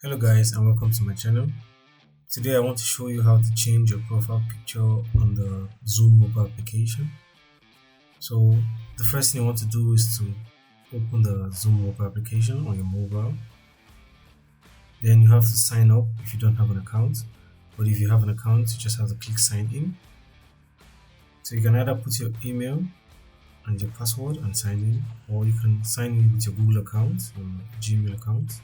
Hello guys and welcome to my channel. Today I want to show you how to change your profile picture on the Zoom mobile application. So the first thing you want to do is to open the Zoom mobile application on your mobile. Then you have to sign up if you don't have an account, but if you have an account you just have to click sign in. So you can either put your email and your password and sign in, or you can sign in with your Google account, your Gmail account.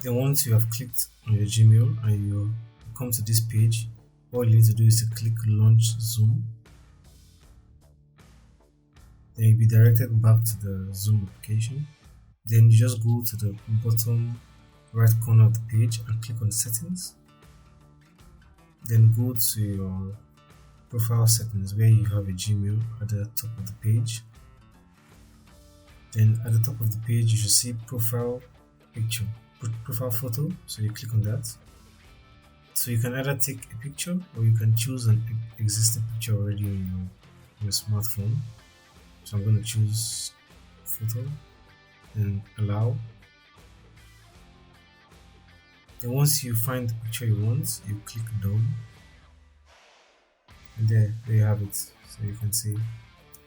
Then once you have clicked on your Gmail and you come to this page, all you need to do is to click launch Zoom. Then you'll be directed back to the Zoom application. Then you just go to the bottom right corner of the page and click on settings. Then go to your profile settings where you have a Gmail at the top of the page. Then at the top of the page you should see profile picture, profile photo, so you click on that. So you can either take a picture or you can choose an existing picture already on your smartphone. So I'm going to choose photo and allow. Then once you find the picture you want, you click done, and there you have it. So you can see,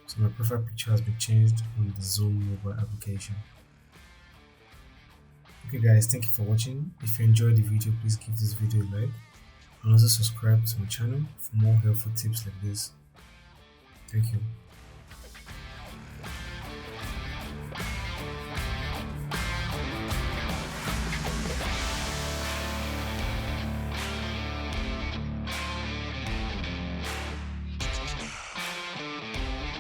so my profile picture has been changed on the Zoom mobile application. Okay guys, thank you for watching. If you enjoyed the video, please give this video a like and also subscribe to my channel for more helpful tips like this. Thank you.